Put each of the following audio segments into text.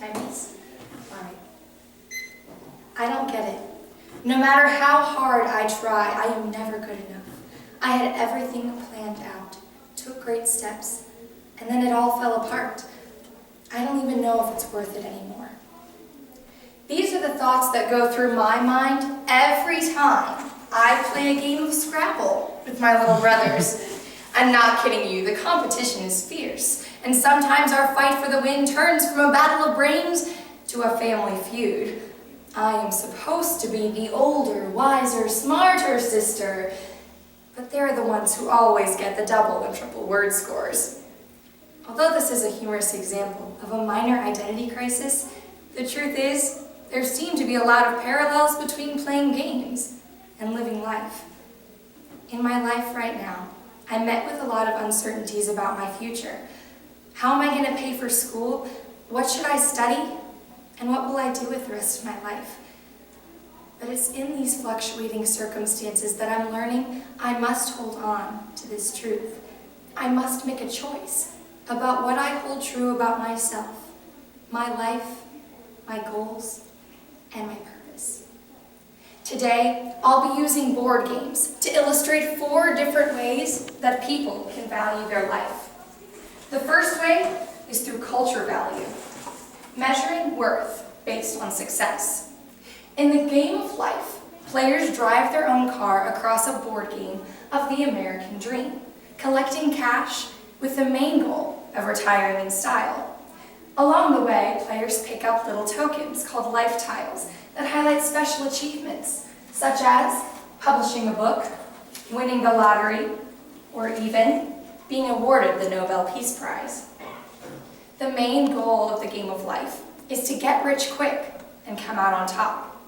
Chinese? All right. I don't get it. No matter how hard I try, I am never good enough. I had everything planned out, took great steps, and then it all fell apart. I don't even know if it's worth it anymore. These are the thoughts that go through my mind every time I play a game of Scrabble with my little brothers. I'm not kidding you, the competition is fierce, and sometimes our fight for the win turns from a battle of brains to a family feud. I am supposed to be the older, wiser, smarter sister, but they're the ones who always get the double and triple word scores. Although this is a humorous example of a minor identity crisis, the truth is, there seem to be a lot of parallels between playing games and living life. In my life right now, I'm met with a lot of uncertainties about my future. How am I going to pay for school? What should I study? And what will I do with the rest of my life? But it's in these fluctuating circumstances that I'm learning I must hold on to this truth. I must make a choice about what I hold true about myself, my life, my goals, and my purpose. Today, I'll be using board games to illustrate 4 different ways that people can value their life. The first way is through culture value, measuring worth based on success. In the game of life, players drive their own car across a board game of the American dream, collecting cash with the main goal of retiring in style. Along the way, players pick up little tokens called life tiles that highlight special achievements, such as publishing a book, winning the lottery, or even being awarded the Nobel Peace Prize. The main goal of the game of life is to get rich quick and come out on top.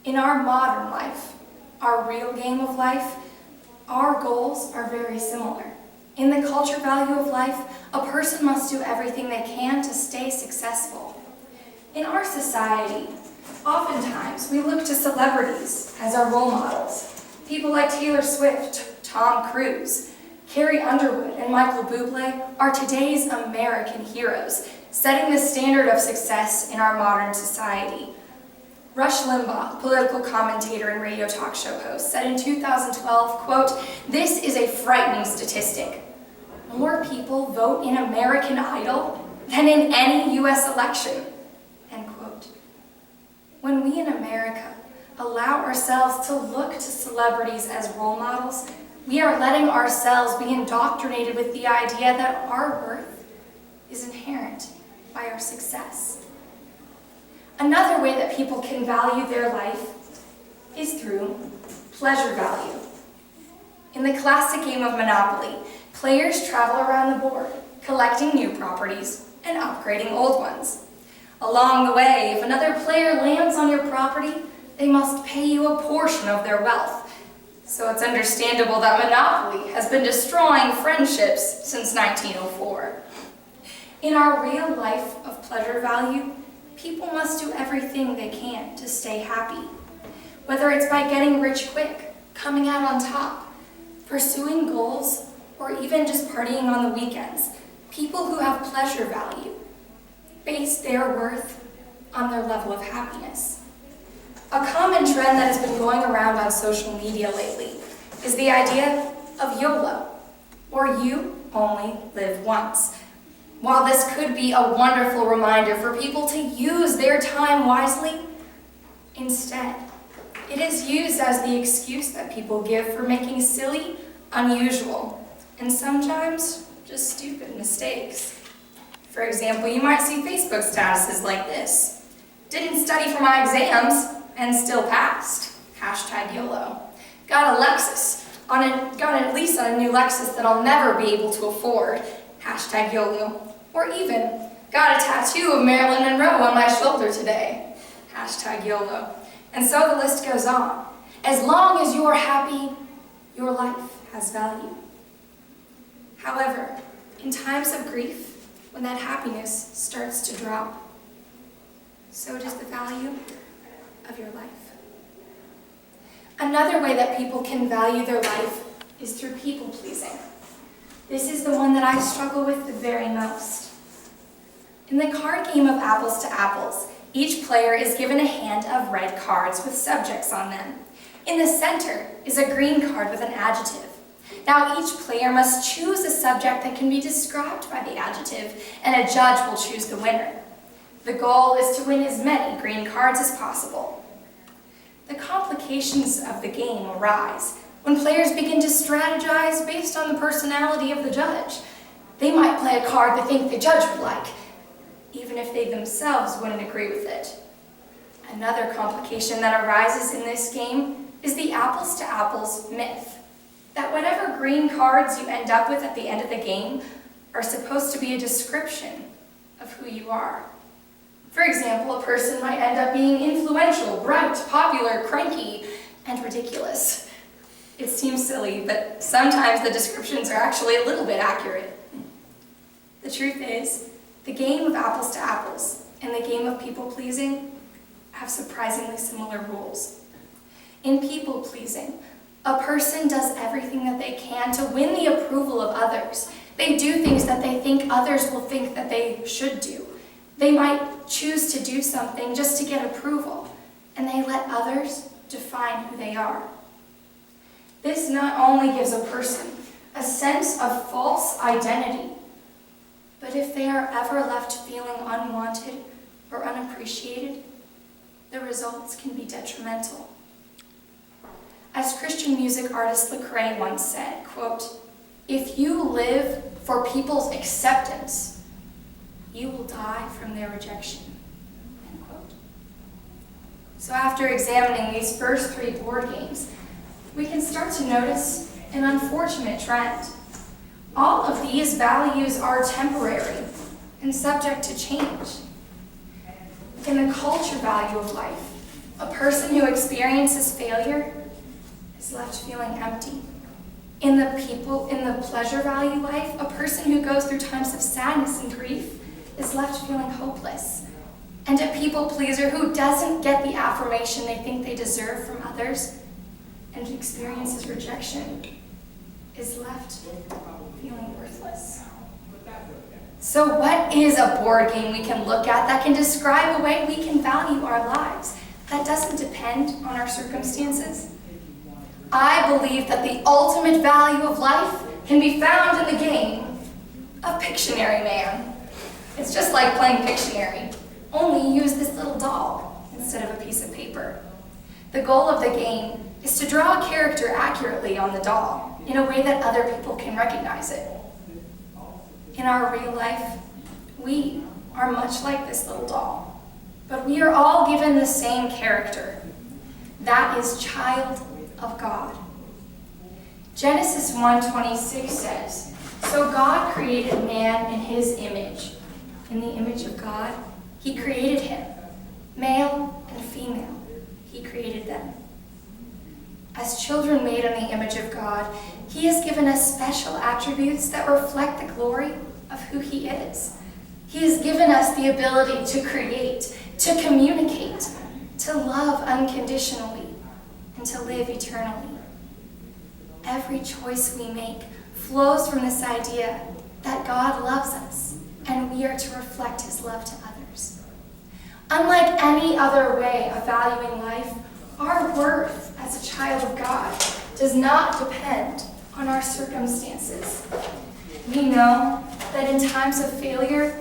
In our modern life, our real game of life, our goals are very similar. In the culture value of life, a person must do everything they can to stay successful. In our society, oftentimes we look to celebrities as our role models. People like Taylor Swift, Tom Cruise, Carrie Underwood, and Michael Bublé are today's American heroes, setting the standard of success in our modern society. Rush Limbaugh, political commentator and radio talk show host, said in 2012, quote, "This is a frightening statistic. More people vote in American Idol than in any U.S. election," end quote. When we in America allow ourselves to look to celebrities as role models, we are letting ourselves be indoctrinated with the idea that our worth is inherent by our success. Another way that people can value their life is through pleasure value. In the classic game of Monopoly, players travel around the board, collecting new properties and upgrading old ones. Along the way, if another player lands on your property, they must pay you a portion of their wealth. So it's understandable that Monopoly has been destroying friendships since 1904. In our real life of pleasure value, people must do everything they can to stay happy. Whether it's by getting rich quick, coming out on top, pursuing goals, or even just partying on the weekends, people who have pleasure value base their worth on their level of happiness. A common trend that has been going around on social media lately is the idea of YOLO, or you only live once. While this could be a wonderful reminder for people to use their time wisely, instead, it is used as the excuse that people give for making silly, unusual, and sometimes just stupid mistakes. For example, you might see Facebook statuses like this: "Didn't study for my exams and still passed. Hashtag YOLO. Got a Lexus, got a lease on a new Lexus that I'll never be able to afford. Hashtag YOLO. Or even, got a tattoo of Marilyn Monroe on my shoulder today. Hashtag YOLO." And so the list goes on. As long as you're happy, your life has value. However, in times of grief, when that happiness starts to drop, so does the value of your life. Another way that people can value their life is through people-pleasing. This is the one that I struggle with the very most. In the card game of Apples to Apples, each player is given a hand of red cards with subjects on them. In the center is a green card with an adjective. Now each player must choose a subject that can be described by the adjective, and a judge will choose the winner. The goal is to win as many green cards as possible. The complications of the game arise when players begin to strategize based on the personality of the judge. They might play a card they think the judge would like, even if they themselves wouldn't agree with it. Another complication that arises in this game is the apples to apples myth, that whatever green cards you end up with at the end of the game are supposed to be a description of who you are. For example, a person might end up being influential, bright, popular, cranky, and ridiculous. It seems silly, but sometimes the descriptions are actually a little bit accurate. The truth is, the game of apples to apples and the game of people-pleasing have surprisingly similar rules. In people-pleasing, a person does everything that they can to win the approval of others. They do things that they think others will think that they should do. They might choose to do something just to get approval, and they let others define who they are. This not only gives a person a sense of false identity, but if they are ever left feeling unwanted or unappreciated, the results can be detrimental. As Christian music artist Lecrae once said, quote, "If you live for people's acceptance, you will die from their rejection," end quote. So after examining these first three board games, we can start to notice an unfortunate trend. All of these values are temporary and subject to change. In the culture value of life, a person who experiences failure is left feeling empty. In the pleasure value life, a person who goes through times of sadness and grief is left feeling hopeless. And a people pleaser who doesn't get the affirmation they think they deserve from others and experiences rejection is left feeling worthless. So what is a board game we can look at that can describe a way we can value our lives that doesn't depend on our circumstances? I believe that the ultimate value of life can be found in the game of Pictionary Man. It's just like playing Pictionary, only you use this little doll instead of a piece of paper. The goal of the game is to draw a character accurately on the doll in a way that other people can recognize it. In our real life, we are much like this little doll, but we are all given the same character. That is child of God. Genesis 1:26 says, "So God created man in his image. In the image of God, he created him. Male and female, he created them." As children made in the image of God, he has given us special attributes that reflect the glory of who he is. He has given us the ability to create, to communicate, to love unconditionally, and to live eternally. Every choice we make flows from this idea that God loves us, and we are to reflect his love to others. Unlike any other way of valuing life, our worth as a child of God does not depend on our circumstances. We know that in times of failure,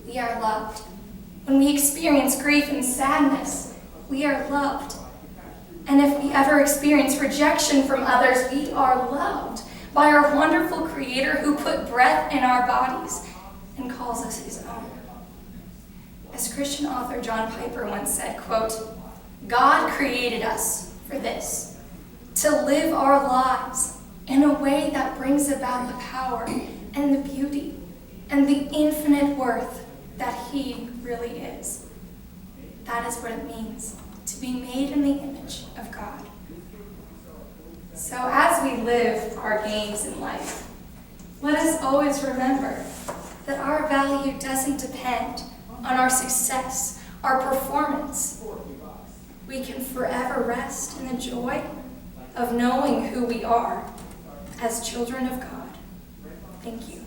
we are loved. When we experience grief and sadness, we are loved. And if we ever experience rejection from others, we are loved by our wonderful Creator who put breath in our bodies and calls us his own. As Christian author John Piper once said, quote, "God created us for this, to live our lives in a way that brings about the power and the beauty and the infinite worth that he really is." That is what it means to be made in the image of God. So as we live our games in life, let us always remember that our value doesn't depend on our success, our performance. We can forever rest in the joy of knowing who we are as children of God. Thank you.